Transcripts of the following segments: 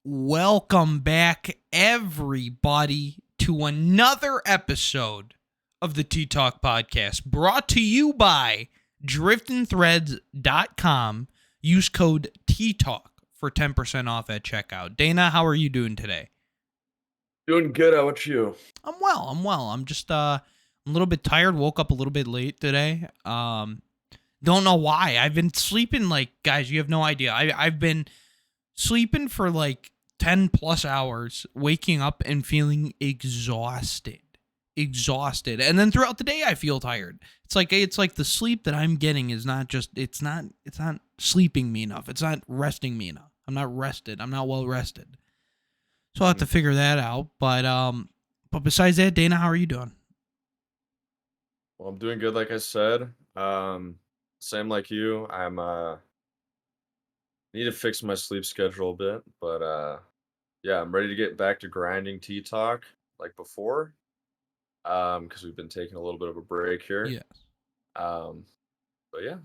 Welcome back, everybody, to another episode of the Tea Talk Podcast, brought to you by DriftinThreads.com. Use code TEATALK for 10% off at checkout. Dana, how are you doing today? Doing good. How about you? I'm well. I'm just I'm a little bit tired. Woke up a little bit late today. Don't know why. I've been sleeping guys, you have no idea. I've been sleeping for 10 plus hours, waking up and feeling exhausted. And then throughout the day I feel tired. It's like the sleep that I'm getting is not just it's not sleeping me enough. It's not resting me enough. I'm not rested. I'm not well rested. So I'll have to figure that out. But besides that, Dana, how are you doing? Well, I'm doing good, like I said. Same like you. I'm need to fix my sleep schedule a bit, but yeah, I'm ready to get back to grinding tea talk like before. Because we've been taking a little bit of a break here. Yes. Um, but yeah,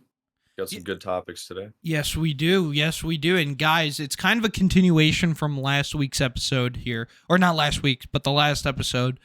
got some good topics today. Yes, we do. And guys, it's kind of a continuation from last week's episode here, or not last week's, but the last episode.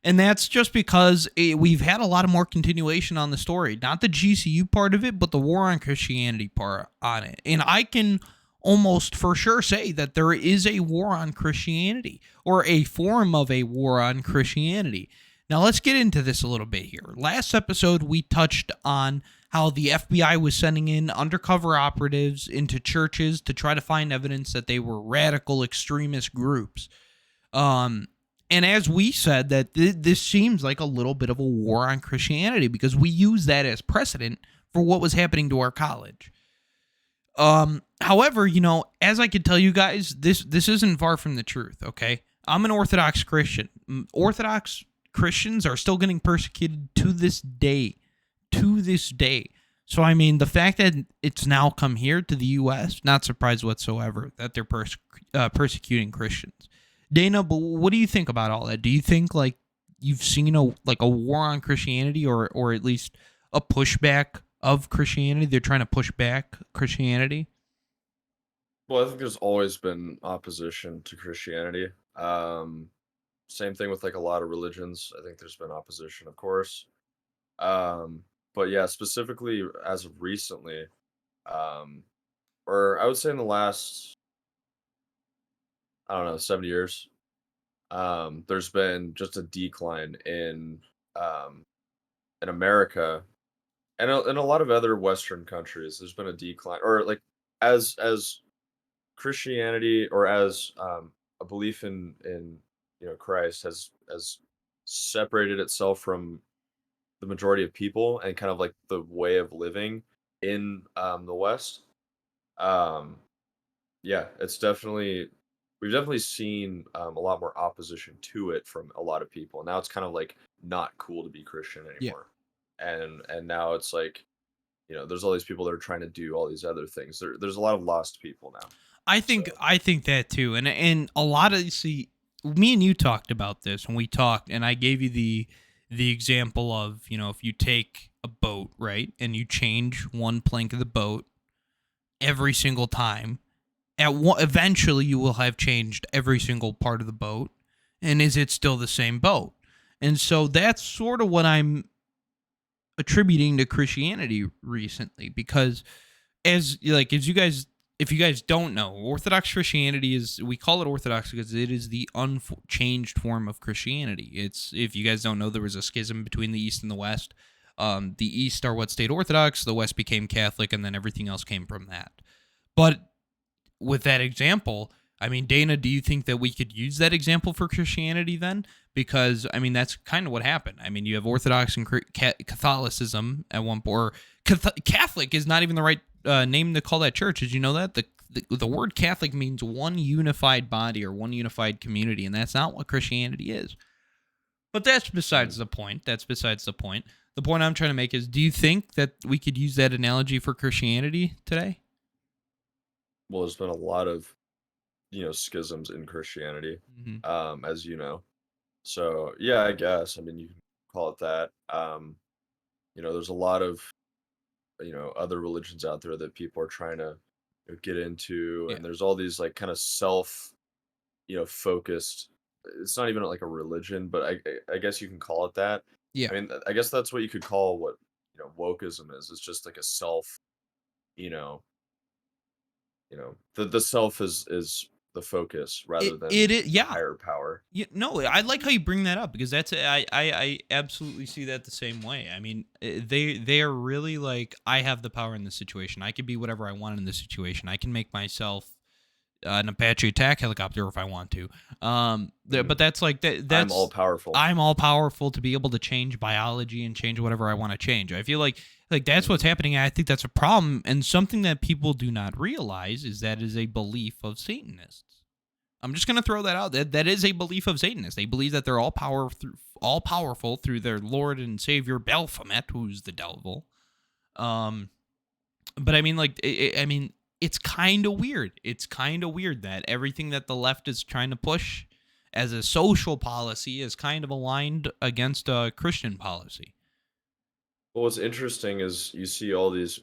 And that's just because we've had a lot of more continuation on the story, not the GCU part of it, but the war on Christianity part on it. And I can almost for sure say that there is a war on Christianity, or a form of a war on Christianity. Now let's get into this a little bit here. Last episode, we touched on how the FBI was sending in undercover operatives into churches to try to find evidence that they were radical extremist groups. And as we said, that this seems like a little bit of a war on Christianity because we use that as precedent for what was happening to our college. However, as I could tell you guys, this isn't far from the truth, okay? I'm an Orthodox Christian. Orthodox Christians are still getting persecuted to this day. So, I mean, the fact that it's now come here to the U.S., not surprised whatsoever that they're persecuting Christians. Dana, but what do you think about all that? Do you think you've seen a war on Christianity, or at least a pushback of Christianity? They're trying to push back Christianity. Well, I think there's always been opposition to Christianity. Same thing with a lot of religions. I think there's been opposition, of course. But yeah, specifically as of recently, um, or I would say in the last, I don't know, 7 years, there's been just a decline in America and in a lot of other Western countries. There's been a decline, or as Christianity, or as a belief in Christ has separated itself from the majority of people and kind of the way of living in the West. Um, yeah, we've definitely seen a lot more opposition to it from a lot of people. Now it's kind of not cool to be Christian Yeah. anymore, and now it's there's all these people that are trying to do all these other things. There's a lot of lost people now. I think that too, and a lot of me and you talked about this when we talked, and I gave you the example of if you take a boat, right, and you change one plank of the boat every single time, eventually you will have changed every single part of the boat, and is it still the same boat? And so that's sort of what I'm attributing to Christianity recently, because as you guys, if you guys don't know, Orthodox Christianity we call it Orthodox because it is the unchanged form of Christianity. It's, if you guys don't know, there was a schism between the East and the West. The East are what stayed Orthodox, the West became Catholic, and then everything else came from that. But with that example, I mean, Dana, do you think that we could use that example for Christianity then? Because, I mean, that's kind of what happened. I mean, you have Orthodox and Catholicism at one point, or Catholic is not even the right name to call that church. Did you know that? The word Catholic means one unified body or one unified community, and that's not what Christianity is. But that's besides the point. The point I'm trying to make is, do you think that we could use that analogy for Christianity today? Well, there's been a lot of schisms in Christianity, as you know. So yeah, I guess, I mean, you can call it that. There's a lot of other religions out there that people are trying to get into, Yeah. and there's all these like kind of self, focused. It's not even like a religion, but I guess you can call it that. Yeah. I mean, I guess that's what you could call what wokeism is. It's just like a self, you know, the self is the focus rather It than is, a yeah. higher power. Yeah, no, I like how you bring that up because I absolutely see that the same way. I mean, they are really like, I have the power in this situation. I can be whatever I want in this situation. I can make myself an Apache attack helicopter if I want to. Mhm. But that's like that. I'm all That's powerful. I'm all powerful to be able to change biology and change whatever I want to change. I feel like that's what's Hmm. happening. And I think that's a problem, and something that people do not realize is that is a belief of Satanists. I'm just gonna throw that out. That is a belief of Satanists. They believe that they're all powerful through their Lord and Savior Baphomet, who's the devil. Um, but I mean, like, I mean, it's kind of weird. It's kind of weird that everything that the left is trying to push as a social policy is kind of aligned against a Christian policy. Well, what's interesting is you see all these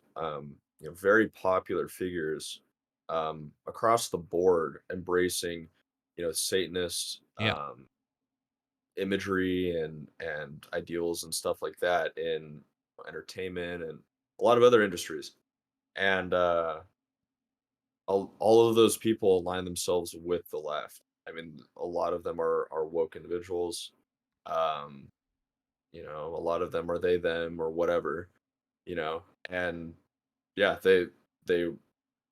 very popular figures across the board embracing Satanist Yeah. imagery and ideals and stuff like that in entertainment and a lot of other industries. And all of those people align themselves with the left. I mean, a lot of them are woke individuals. Um, a lot of them are they them or whatever, and yeah, they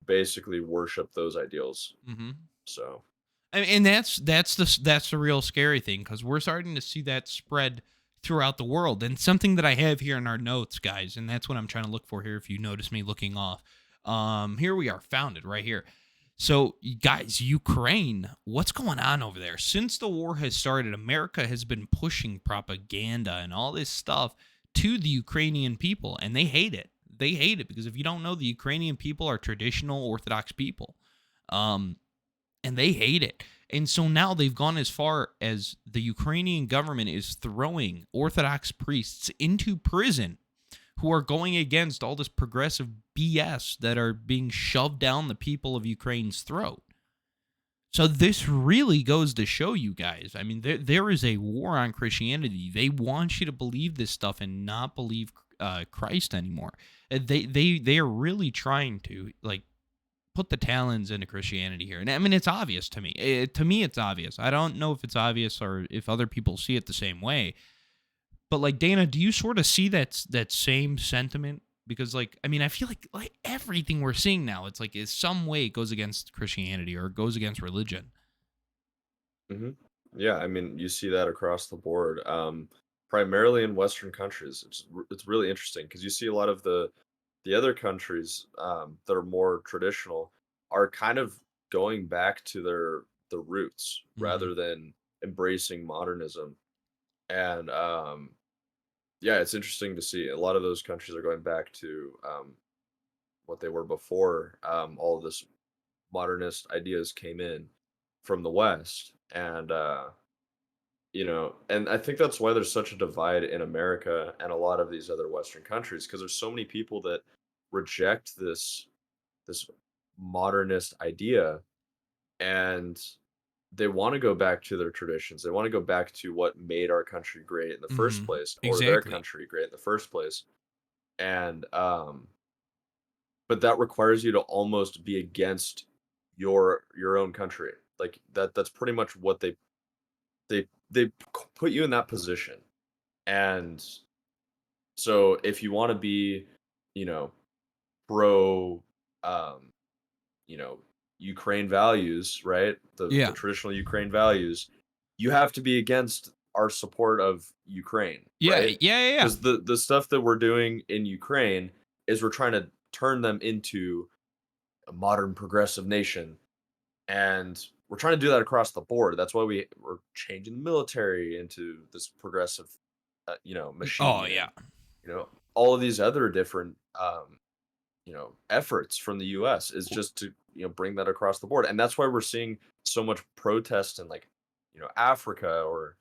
basically worship those ideals. Mm-hmm. So, And that's the real scary thing because we're starting to see that spread throughout the world. And something that I have here in our notes, guys, and that's what I'm trying to look for here. If you notice me looking off, here we are, founded right here. So, guys, Ukraine, what's going on over there? Since the war has started, America has been pushing propaganda and all this stuff to the Ukrainian people, and they hate it. They hate it because if you don't know, the Ukrainian people are traditional Orthodox people. Um, and they hate it. And so now they've gone as far as the Ukrainian government is throwing Orthodox priests into prison who are going against all this progressive BS that are being shoved down the people of Ukraine's throat. So this really goes to show you guys. I mean, there is a war on Christianity. They want you to believe this stuff and not believe Christ anymore. They are really trying to like put the talons into Christianity here. And I mean, it's obvious to me. To me, it's obvious. I don't know if it's obvious or if other people see it the same way. But like Dana, do you sort of see that same sentiment? Because like, I mean, I feel like everything we're seeing now, it's like in some way it goes against Christianity or it goes against religion. hmm yeah, I mean, you see that across the board, primarily in Western countries. It's really interesting because you see a lot of the other countries that are more traditional are kind of going back to the roots Hmm. rather than embracing modernism. And yeah, it's interesting to see a lot of those countries are going back to what they were before all of this modernist ideas came in from the West. And and I think that's why there's such a divide in America and a lot of these other Western countries because there's so many people that reject this modernist idea, and they want to go back to their traditions. They want to go back to what made our country great in the first Hmm. place, or their Exactly. country great in the first place. And but that requires you to almost be against your own country. Like that's pretty much what they put you in that position. And so if you want to be, you know, pro um you know, Ukraine values, right? The Yeah. traditional Ukraine values, you have to be against our support of Ukraine, Yeah. right? Yeah. Yeah. Yeah. Because the stuff that we're doing in Ukraine is we're trying to turn them into a modern progressive nation. And we're trying to do that across the board. That's why we're changing the military into this progressive machine Oh and yeah. all of these other different efforts from the US is just to, bring that across the board. And that's why we're seeing so much protest in like, Africa or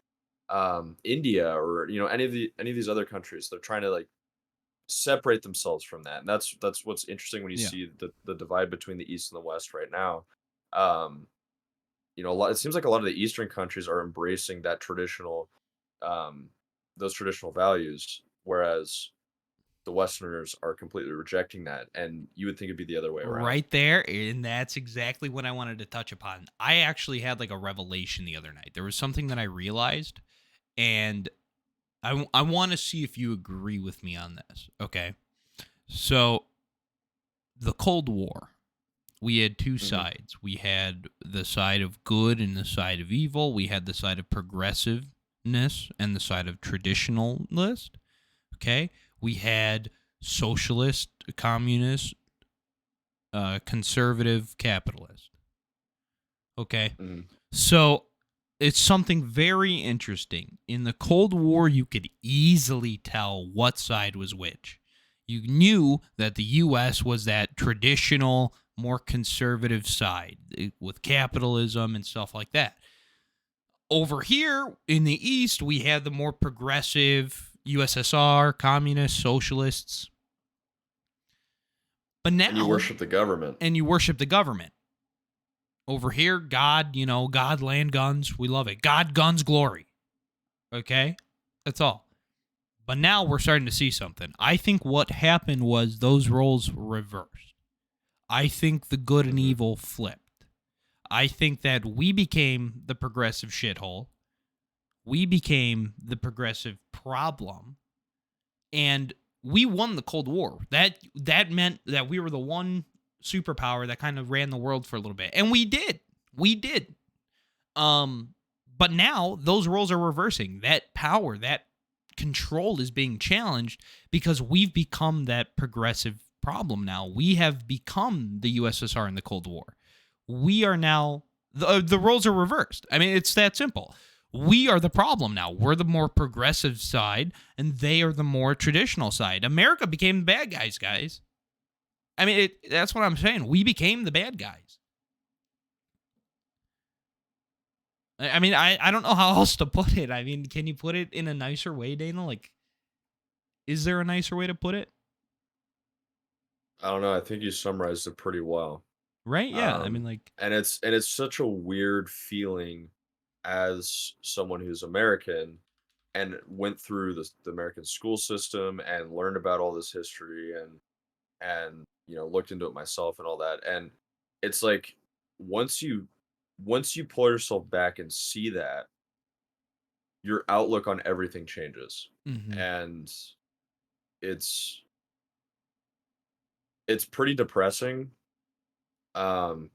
India or any of these other countries. They're trying to like separate themselves from that. And that's what's interesting when you Yeah. see the divide between the East and the West right now. Um, a lot, it seems like a lot of the Eastern countries are embracing that traditional, um, those traditional values, whereas the Westerners are completely rejecting that. And you would think it'd be the other way around. Right there, and that's exactly what I wanted to touch upon. I actually had like a revelation the other night. There was something that I realized, and I want to see if you agree with me on this. Okay. So, the Cold War, we had two Hmm. sides. We had the side of good and the side of evil. We had the side of progressiveness and the side of traditionalist. Okay. We had socialist, communist, conservative, capitalist. Okay. Hmm. So it's something very interesting. In the Cold War, you could easily tell what side was which. You knew that the U.S. was that traditional, more conservative side with capitalism and stuff like that. Over here in the East, we had the more progressive USSR, communists, socialists. But And you now, worship the government. and you worship the government. Over here, God, God, land, guns. We love it. God, guns, glory. Okay? That's all. But now we're starting to see something. I think what happened was those roles reversed. I think the good and Hmm. evil flipped. I think that we became the progressive shithole. We became the progressive problem. And we won the Cold War. That meant that we were the one superpower that kind of ran the world for a little bit. And we did. We did. Um, but now those roles are reversing. That power, that control is being challenged because we've become that progressive problem now. We have become the USSR in the Cold War. We are now the roles are reversed. I mean, it's that simple. We are the problem now. We're the more progressive side, and they are the more traditional side. America became the bad guys, guys. I mean, that's what I'm saying. We became the bad guys. I mean, I don't know how else to put it. I mean, can you put it in a nicer way, Dana? Like, is there a nicer way to put it? I don't know. I think you summarized it pretty well. Right? Yeah. I mean, like, And it's such a weird feeling as someone who's American and went through the American school system and learned about all this history and looked into it myself and all that. And it's like once you once you pull yourself back and see that, your outlook on everything changes. hmm And it's it's pretty depressing. Um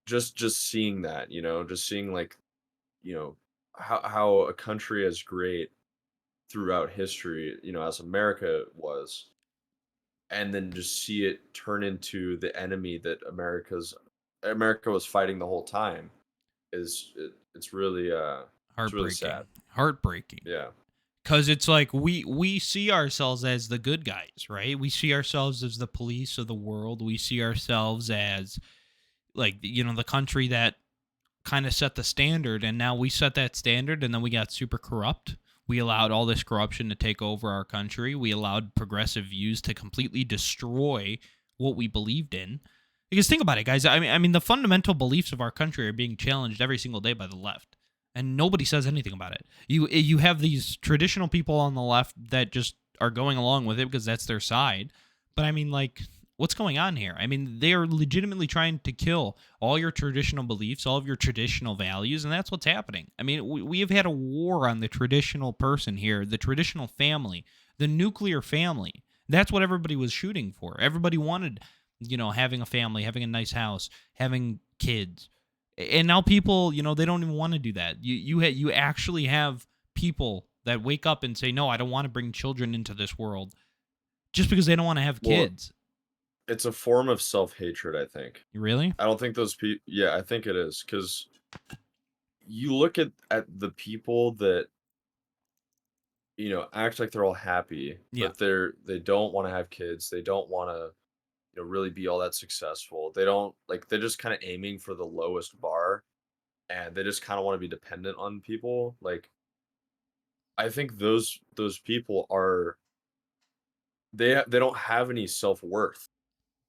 just seeing that, just seeing like, you know, how a country as great throughout history, as America was, and then just see it turn into the enemy that America was fighting the whole time it's really sad. heartbreaking. Heartbreaking. Yeah. Because it's like we see ourselves as the good guys, right? We see ourselves as the police of the world. We see ourselves as, like, the country that kind of set the standard, and now we set that standard, and then we got super corrupt. We allowed all this corruption to take over our country. We allowed progressive views to completely destroy what we believed in. Because think about it, guys. I mean, the fundamental beliefs of our country are being challenged every single day by the left, and nobody says anything about it. You have these traditional people on the left that just are going along with it because that's their side. But I mean, like, what's going on here? I mean, they are legitimately trying to kill all your traditional beliefs, all of your traditional values, and that's what's happening. I mean, we have had a war on the traditional person here, the traditional family, the nuclear family. That's what everybody was shooting for. Everybody wanted, having a family, having a nice house, having kids. And now people, they don't even want to do that. You actually have people that wake up and say, "No, I don't want to bring children into this world," just because they don't want to have Well, kids. it's a form of self-hatred, I think. Really? I don't think those people, yeah, I think it is, because you look at the people that act like they're all happy, Yeah. but they don't want to have kids. They don't want to, really be all that successful. They don't like they're just kind of aiming for the lowest bar, and they just kind of want to be dependent on people. Like I think those people are they don't have any self-worth.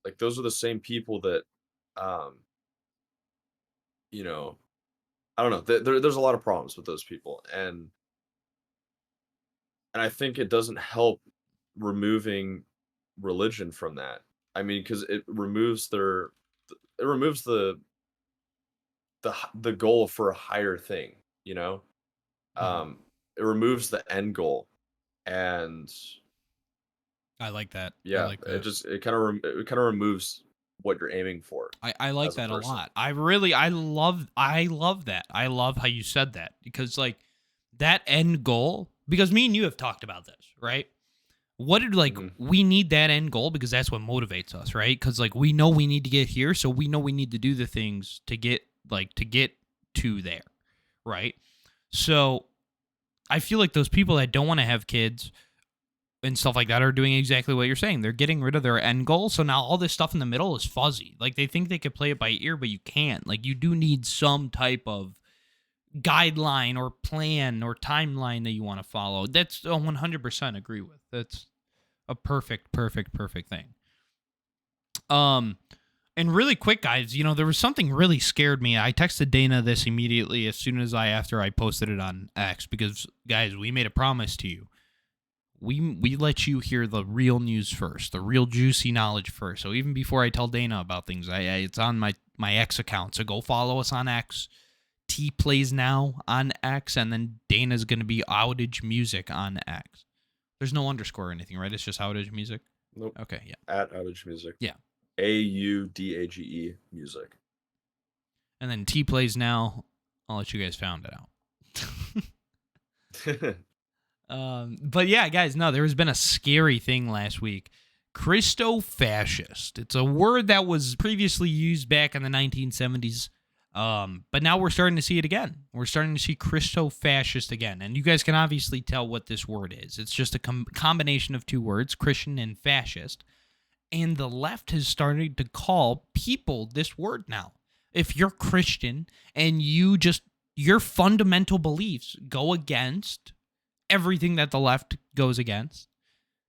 Like, those are the same people that, um, you know, I don't know, there's a lot of problems with those people, and I think it doesn't help removing religion from that. I mean, because it removes the goal for a higher thing, you know? Mhm. Um, it removes the end goal, and I like that. I yeah, like that. it kinda removes what you're aiming for I like as a that a person. lot. I love that. I love how you said that because like that end goal because me and you have talked about this, right? What did like Mhm. we need that end goal because that's what motivates us, right? Cuz like we know we need to get here, so we know we need to do the things to get to there, right? So, I feel like those people that don't want to have kids and stuff like that are doing exactly what you're saying. They're getting rid of their end goal. So now all this stuff in the middle is fuzzy. Like they think they could play it by ear, but you can't. Like you do need some type of guideline or plan or timeline that you want to follow. That's a 100% agree with. That's a perfect thing. Um, and really quick, guys, there was something really scared me. I texted Dana this immediately as soon as after I posted it on X because guys, we made a promise to you. We let you hear the real news first, the real juicy knowledge first. So even before I tell Dana about things, it's on my X account. So go follow us on X. T plays now on X, and then Dana's gonna be outage music on X. There's no underscore or anything, right? It's just outage music. Nope. Okay, yeah, At Outage Music. yeah. AUDAGE Music. And then T plays now. I'll let you guys found it out. But yeah, guys, no, there has been a scary thing last week. Christo-fascist. It's a word that was previously used back in the 1970s, but now we're starting to see it again. We're starting to see Christo-fascist again, and you guys can obviously tell what this word is. It's just a combination of two words, Christian and fascist, and the left has started to call people this word now. If you're Christian and your fundamental beliefs go against everything that the left goes against,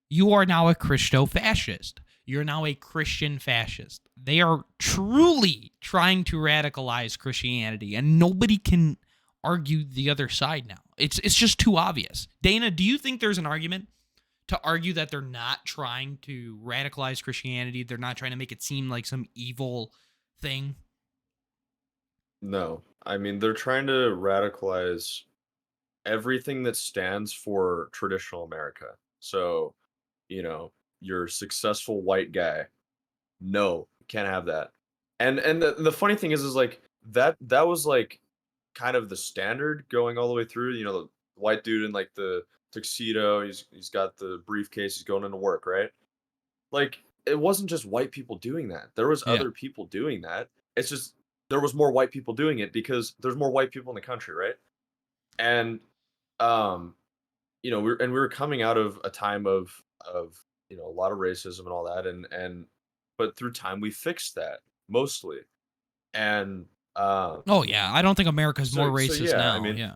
you are now a Christo-fascist. You're now a Christian fascist. They are truly trying to radicalize Christianity, and nobody can argue the other side now. It's just too obvious. Dana, do you think there's an argument to argue that they're not trying to radicalize Christianity? They're not trying to make it seem like some evil thing? No. I mean, they're trying to radicalize everything that stands for traditional America. So, you know, you're a successful white guy. No, can't have that. And the funny thing is like that was like kind of the standard going all the way through. The white dude in like the tuxedo, he's got the briefcase, he's going into work, right? Like it wasn't just white people doing that. There was Yeah. other people doing that. It's just there was more white people doing it because there's more white people in the country, right? And um we were coming out of a time of a lot of racism and all that, and but through time we fixed that mostly, and Oh yeah, I don't think America's more so racist yeah, I now. mean, Yeah.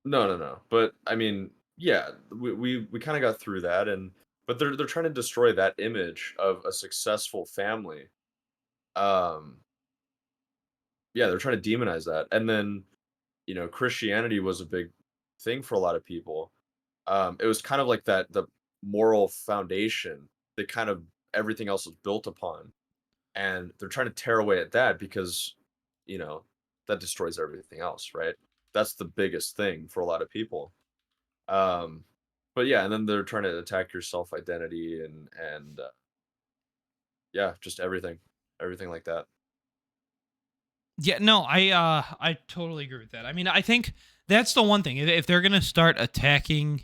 no, but I mean, yeah, we kind of got through that, and but they're trying to destroy that image of a successful family. um yeah, they're trying to demonize that, and then Christianity was a big thing for a lot of people. It was kind of like the moral foundation that kind of everything else was built upon, and they're trying to tear away at that because you know that destroys everything else, right? That's the biggest thing for a lot of people. um but yeah, and then they're trying to attack your self identity, and yeah, just everything like that. Yeah, no, I totally agree with that. I mean, I think that's the one thing. If they're gonna start attacking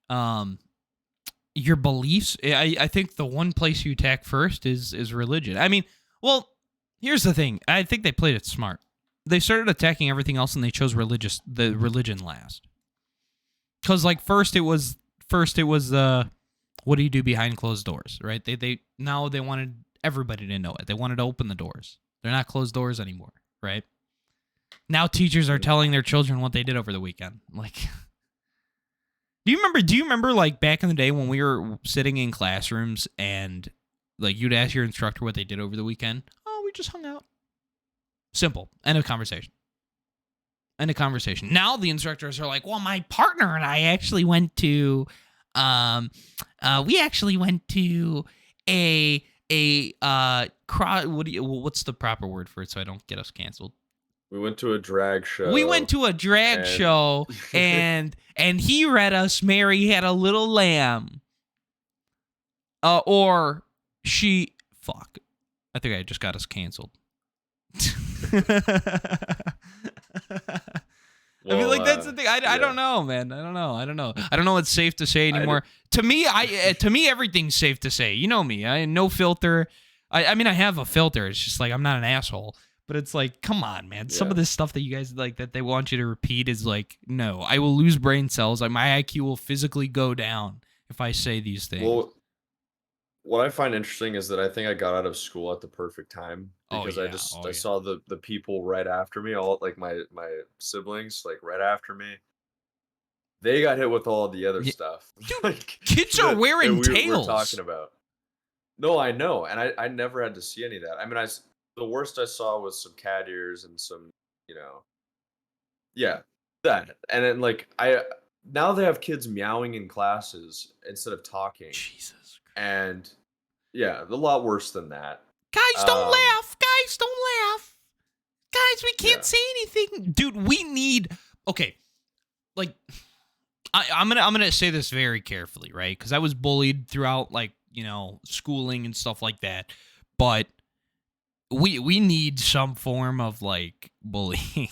um your beliefs, I think the one place you attack first is religion. I mean, well, here's the thing. I think they played it smart. They started attacking everything else, and they chose the religion last. Because like first it was what do you do behind closed doors, right? They now they wanted everybody to know it. They wanted to open the doors. They're not closed doors anymore, right? Now teachers are Mhm. telling their children what they did over the weekend. Like Do you remember like back in the day when we were sitting in classrooms and like you'd ask your instructor what they did over the weekend? Oh, we just hung out. Simple. End of conversation. End of conversation. Now the instructors are like, well, my partner and I actually went to we actually went to what's the proper word for it so I don't get us canceled? We went to a drag show. We went to a drag show and he read us Mary Had a Little Lamb. Or she fuck. I think I just got us canceled. I mean, like that's the thing. I don't know, man. I don't know what's safe to say anymore. To me, everything's safe to say. You know me. I no filter. I mean, I have a filter. It's just like I'm not an asshole. But it's like, come on, man. Some of this stuff that you guys like that they want you to repeat is like, no. I will lose brain cells. Like my IQ will physically go down if I say these things. Well, what I find interesting is that I think I got out of school at the perfect time because I saw the people right after me, all like my siblings, like right after me. They got hit with all the other stuff. Dude, like, kids are wearing tails. We're talking about. No, I know, and I never had to see any of that. I mean, the worst I saw was some cat ears and some, that. And then like now they have kids meowing in classes instead of talking. Jesus. And yeah, a lot worse than that. Guys, don't laugh. Guys, don't laugh. Guys, we can't say anything. Dude, we need okay. Like I'm gonna say this very carefully, right? Because I was bullied throughout like, schooling and stuff like that. But we need some form of like bullying.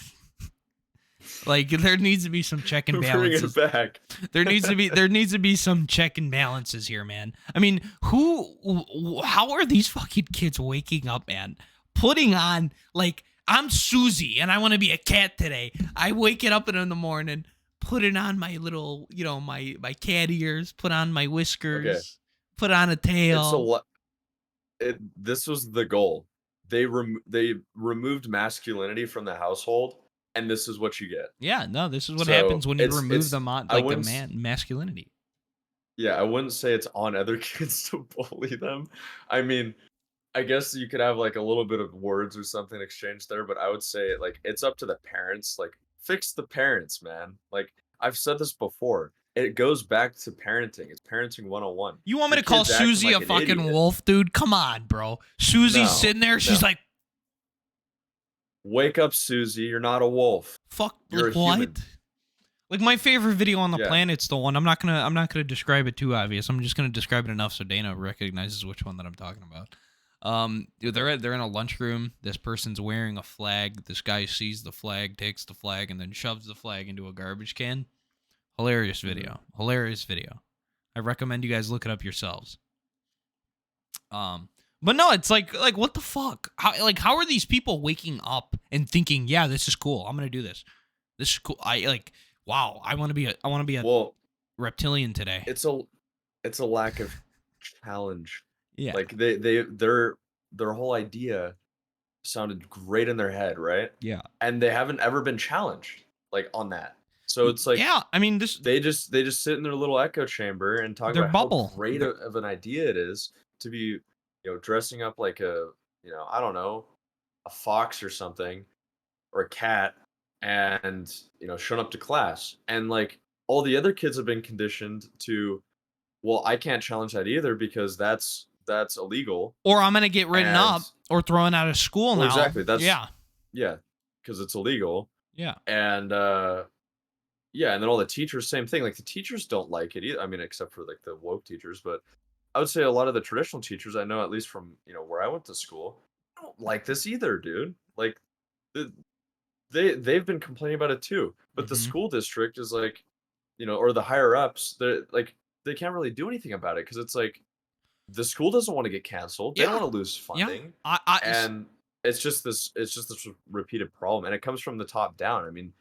Like there needs to be some check and balances. Bring it back. There needs to be some check and balances here, man. I mean, how are these fucking kids waking up, man? Putting on like I'm Susie and I want to be a cat today. I wake it up in the morning, putting on my little, my cat ears, put on my whiskers, put on a tail. This was the goal. They removed masculinity from the household. And this is what you get. Yeah, no, this is what happens when you remove the masculinity. Yeah, I wouldn't say it's on other kids to bully them. I mean, I guess you could have like a little bit of words or something exchanged there, but I would say like it's up to the parents. Like fix the parents, man. Like I've said this before. It goes back to parenting. It's parenting 101. You want me to call Susie a fucking wolf, dude? Come on, bro. Susie's sitting there. She's like, wake up, Susie. You're not a wolf. Fuck. You're like, a what? human. Like my favorite video on the planet's the one. I'm not gonna describe it too obvious. I'm just gonna describe it enough so Dana recognizes which one that I'm talking about. They're in a lunchroom. This person's wearing a flag. This guy sees the flag, takes the flag, and then shoves the flag into a garbage can. Hilarious video. Hilarious video. I recommend you guys look it up yourselves. But no, it's like what the fuck? How are these people waking up and thinking, yeah, this is cool. I'm gonna do this. This is cool. Wow. I want to be a reptilian today. It's a lack of challenge. Yeah. Like their whole idea sounded great in their head, right? Yeah. And they haven't ever been challenged like on that. So it's like I mean they just sit in their little echo chamber and talk about how great of an idea it is to be dressing up like a I don't know, a fox or something or a cat and showing up to class. And like all the other kids have been conditioned to, well, I can't challenge that either because that's illegal, or I'm gonna get written up or thrown out of school now. Exactly. That's because it's illegal. And and then all the teachers, same thing. Like the teachers don't like it either. I mean, except for like the woke teachers, but I would say a lot of the traditional teachers I know, at least from where I went to school, don't like this either, dude. Like they've been complaining about it too. But the school district is like, or the higher ups, they can't really do anything about it because it's like the school doesn't want to get canceled. They don't want to lose funding. And it's just this repeated problem, and it comes from the top down. I mean,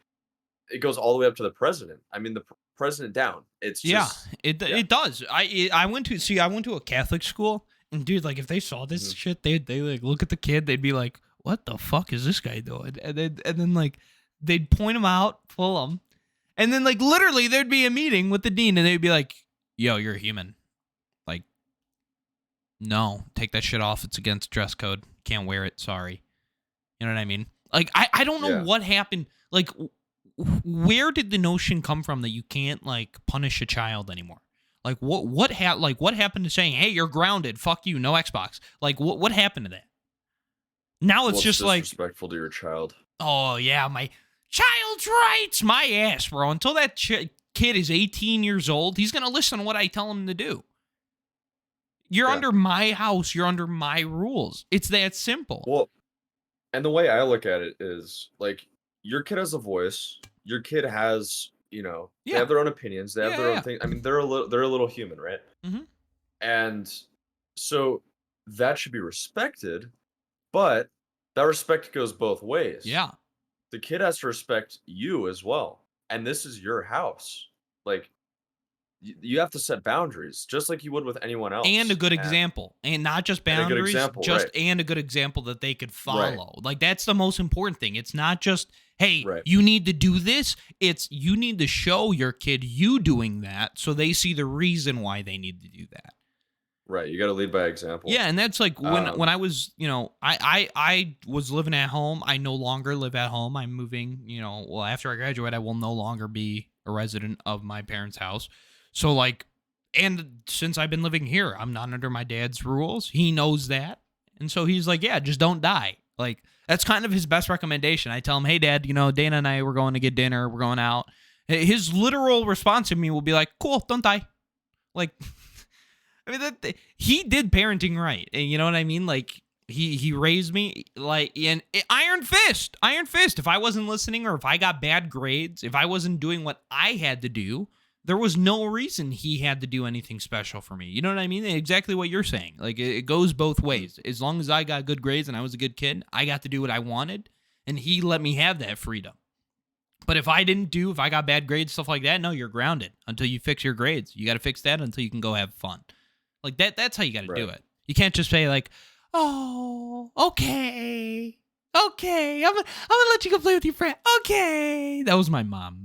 it goes all the way up to the president. I mean, the president down. It's just, it does. I went to a Catholic school, and dude, like if they saw this shit, they like look at the kid, they'd be like, "What the fuck is this guy doing?" And then like they'd point him out, pull him, And then like literally there'd be a meeting with the dean and they'd be like, yo, you're a human. Like, no, take that shit off. It's against dress code. Can't wear it. Sorry. You know what I mean? Like, I don't know Yeah. what happened. Like, where did the notion come from that you can't like punish a child anymore? Like, what happened to saying, hey, you're grounded. Fuck you. No Xbox. Like, what happened to that? Now it's Well, it's just like, disrespectful to your child. oh yeah, my child's rights, my ass, bro. Until that kid is 18 years old, he's gonna listen to what I tell him to do. You're Yeah. under my house. You're under my rules. It's that simple. Well, and the way I look at it is like your kid has a voice. Your kid has, they Yeah. have their own opinions. They have Yeah. their own Yeah. thing. I mean, they're a little human, right? Mm-hmm. And so that should be respected, but that respect goes both ways. Yeah. The kid has to respect you as well. And this is your house. Like you have to set boundaries just like you would with anyone And a else. good And example, and not just and a good boundaries, example, right? and a good example that they could Right. follow. Like that's the most important thing. It's not just, hey, Right. you need to do this. It's you need to show your kid you doing that so they see the reason why they need to do that. Right. You got to lead by example. Yeah, and that's like when I was, I was living at home. I no longer live at home. I'm moving, well, after I graduate, I will no longer be a resident of my parents' house. So like, and since I've been living here, I'm not under my dad's rules. He knows that. And so he's like, yeah, just don't die. Like that's kind of his best recommendation. I tell him, hey dad, Dana and I we're going to get dinner, we're going out. His literal response to me will be like, cool, don't die. Like I mean, he did parenting right, and you know what I mean. Like he raised me like in iron fist, iron fist. If I wasn't listening, or if I got bad grades, if I wasn't doing what I had to do, there was no reason he had to do anything special for me. You know what I mean? Exactly what you're saying. Like it goes both ways. As long as I got good grades and I was a good kid, I got to do what I wanted, and he let me have that freedom. But if I got bad grades, stuff like that, no, you're grounded until you fix your grades. You got to fix that until you can go have fun. Like that's how you got to do Right. it. You can't just say like, "Oh, okay, okay, I'm gonna let you go play with your friend." Okay, that was my mom.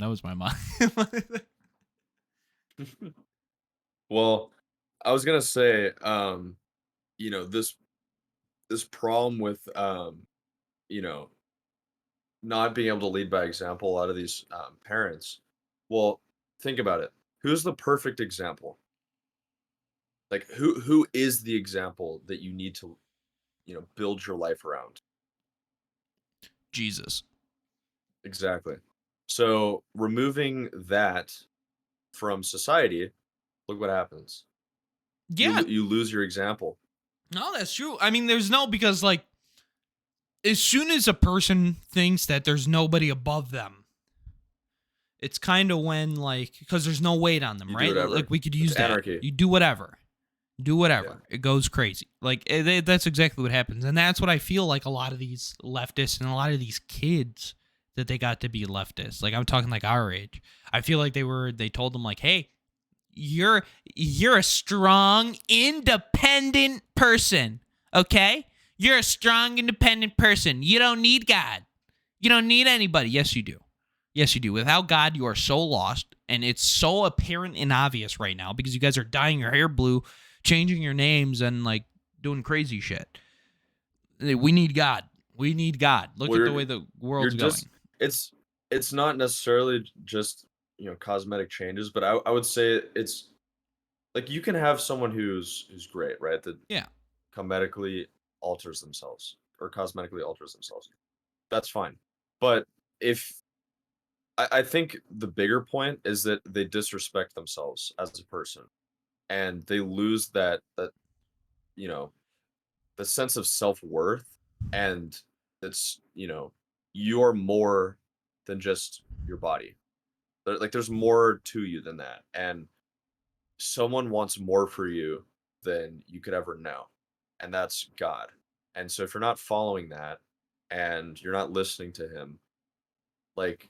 Well, I was gonna say, this problem with you know, not being able to lead by example, a lot of these parents. Well, think about it. Who's the perfect example? Like who is the example that you need to, build your life around? Jesus. Exactly. So removing that from society, look what happens. Yeah, You lose your example. no, that's true. I mean, there's no because like as soon as a person thinks that there's nobody above them, it's kind of when like because there's no weight on them, You do right? whatever. Like we could It's use that. anarchy. You do whatever. Do Yeah. whatever. It goes crazy. Like that's exactly what happens, and that's what I feel like a lot of these leftists and a lot of these kids that they got to be leftists. Like I'm talking like our age. I feel like they told them like, hey, you're a strong, independent person. Okay, you're a strong, independent person. You don't need God. You don't need anybody. Yes, you do. Yes, you do. Without God, you are so lost, and it's so apparent and obvious right now because you guys are dyeing your hair blue, changing your names, and like doing crazy shit. We need God. We need God. Look Well, at the way the you're world's going. just it's not necessarily just, cosmetic changes, but I would say it's like you can have someone who's great, right? That Yeah. cosmetically alters themselves or cosmetically alters themselves. That's fine. But if I think the bigger point is that they disrespect themselves as a person and they lose that you know the sense of self-worth, and it's you're more than just your body. Like there's more to you than that, and someone wants more for you than you could ever know, and that's God. And so if you're not following that and you're not listening to him, like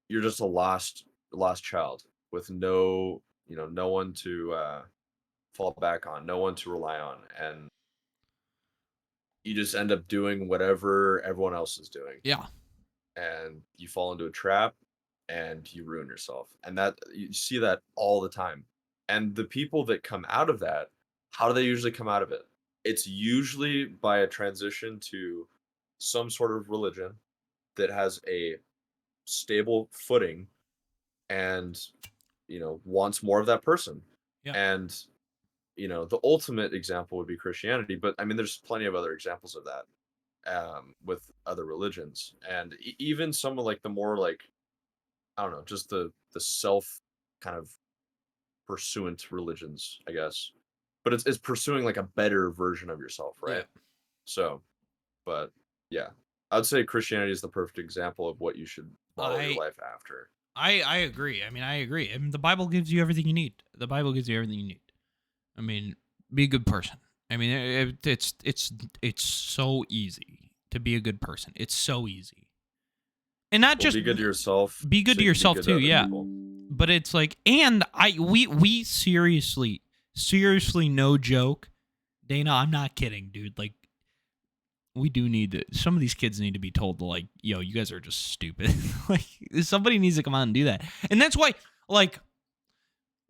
you're just a lost child with no one to fall back on, no one to rely on, and you just end up doing whatever everyone else is doing, Yeah. and you fall into a trap, and you ruin yourself. And that you see that all the time. And the people that come out of that, how do they usually come out of it? It's usually by a transition to some sort of religion that has a stable footing and wants more of that person. Yeah. And the ultimate example would be Christianity, but I mean there's plenty of other examples of that with other religions, and even some of like the more like, I don't know, just the self kind of pursuant religions, I guess. But it's pursuing like a better version of yourself, Yeah. right? So, but yeah, I'd say Christianity is the perfect example of what you should model your I life after. I agree. I mean, I agree. I mean, the Bible gives you everything you need. The Bible gives you everything you need. I mean, be a good person. I mean, it's so easy to be a good person. It's so easy. And not Well, just be good to yourself, be good so to you can be yourself good too, to other yeah. people. But it's like, and we seriously, no joke, Dana, I'm not kidding, dude. Like, we do need to, some of these kids need to be told to, like, yo, you guys are just stupid. Like, somebody needs to come out and do that. And that's why, like,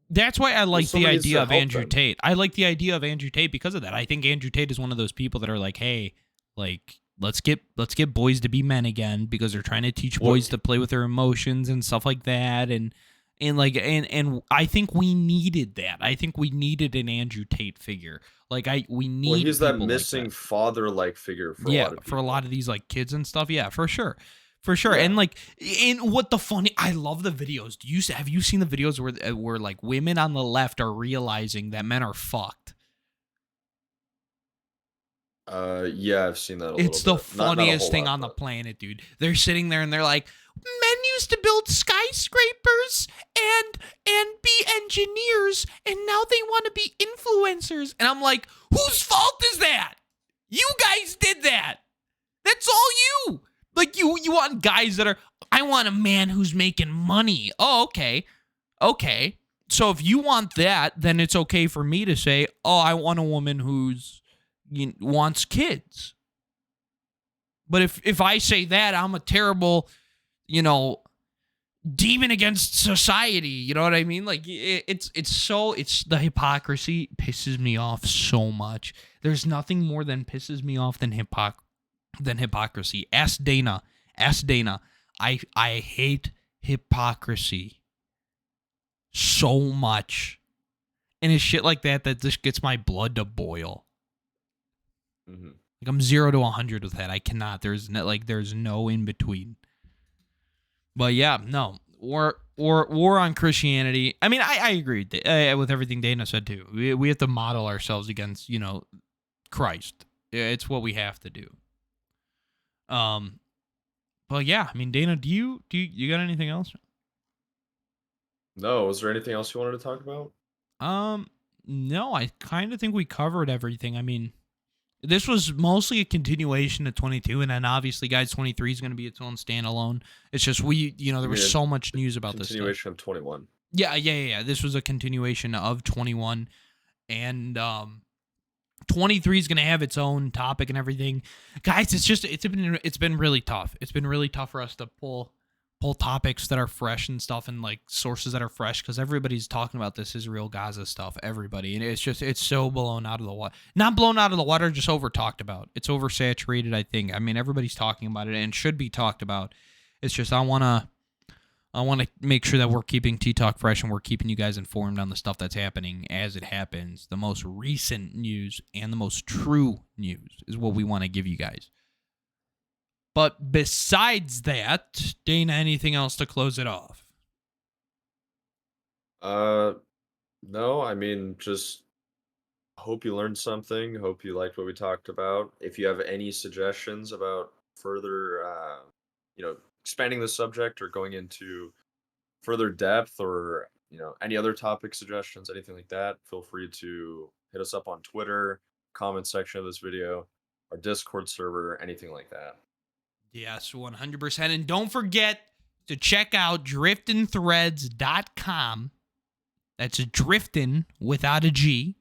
that's why I like the Somebody needs idea to of help Andrew them. Tate. I like the idea of Andrew Tate because of that. I think Andrew Tate is one of those people that are like, hey, like, let's get boys to be men again, because they're trying to teach Well, boys to play with their emotions and stuff like that. And I think we needed that. I think we needed an Andrew Tate figure. Like, we well, need he's that people like missing that. father-like figure for a Yeah, lot of for a lot people. of these like kids and stuff. Yeah, for sure. For sure. Yeah. And like, and what the funny, I love the videos. Have you seen the videos where like women on the left are realizing that men are fucked? Yeah, I've seen that a little It's the bit. Not a funniest whole thing lot, on the but planet, dude. They're sitting there and they're like, men used to build skyscrapers and be engineers, and now they want to be influencers. And I'm like, whose fault is that? You guys did that. That's all you. Like, you want guys that are, I want a man who's making money. Oh, okay. Okay. So if you want that, then it's okay for me to say, oh, I want a woman who's wants kids. But if I say that, I'm a terrible, demon against society. You know what I mean? Like, it's the hypocrisy pisses me off so much. There's nothing more than pisses me off than hypocrisy. Ask Dana. I hate hypocrisy so much. And it's shit like that just gets my blood to boil. mm-hmm. Like, I'm 0 to 100 with that. I cannot. There's no in between. But yeah, no. War on Christianity. I mean, I agree with everything Dana said too. We have to model ourselves against, Christ. It's what we have to do. But yeah, I mean, Dana, do you got anything else? No, was there anything else you wanted to talk about? No, I kind of think we covered everything. I mean, this was mostly a continuation of 22, and then obviously, guys, 23 is going to be its own standalone. It's just there was so much news about this stuff. Continuation of 21. Yeah. This was a continuation of 21, and 23 is going to have its own topic and everything. Guys, it's been really tough. It's been really tough for us to pull topics that are fresh and stuff, and like sources that are fresh, because everybody's talking about this Israel Gaza stuff, everybody, and it's so blown out of the water. Not blown out of the water, just over talked about. It's oversaturated, I think. I mean, everybody's talking about it and should be talked about. It's just I want to make sure that we're keeping T-Talk fresh and we're keeping you guys informed on the stuff that's happening as it happens. The most recent news and the most true news is what we want to give you guys. But besides that, Dana, anything else to close it off? No, I mean, just hope you learned something. Hope you liked what we talked about. If you have any suggestions about further, expanding the subject or going into further depth, or any other topic suggestions, anything like that, feel free to hit us up on Twitter, comment section of this video, our Discord server, anything like that. Yes, 100%. And don't forget to check out driftinthreads.com. That's Driftin without a G.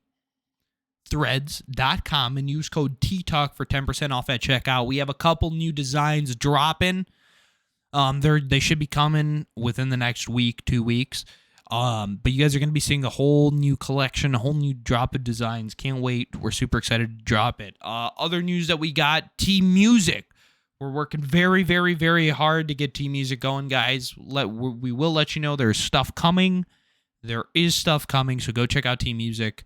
Threads.com, and use code TTalk for 10% off at checkout. We have a couple new designs dropping. They should be coming within the next week, 2 weeks. But you guys are going to be seeing a whole new collection, a whole new drop of designs. Can't wait. We're super excited to drop it. Other news that we got, Team Music. We're working very, very, very hard to get Team Music going, guys. We will let you know there's stuff coming. There is stuff coming, so go check out Team Music.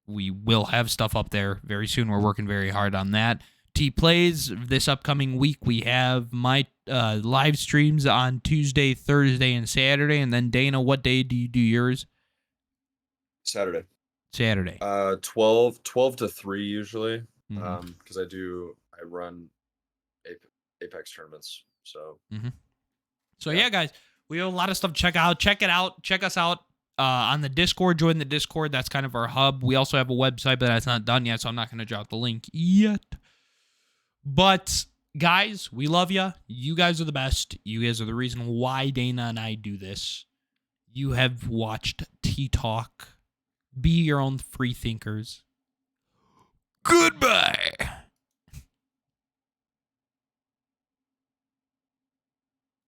We will have stuff up there very soon. We're working very hard on that. T Plays, this upcoming week, we have my live streams on Tuesday, Thursday, and Saturday. And then, Dana, what day do you do yours? Saturday. Saturday. 12 to 3 usually, because I run Apex tournaments. So, Yeah, guys, we have a lot of stuff to check out. Check it out. Check us out on the Discord. Join the Discord. That's kind of our hub. We also have a website, but that's not done yet, so I'm not going to drop the link yet. But, guys, we love you. You guys are the best. You guys are the reason why Dana and I do this. You have watched T-Talk. Be your own free thinkers. Goodbye.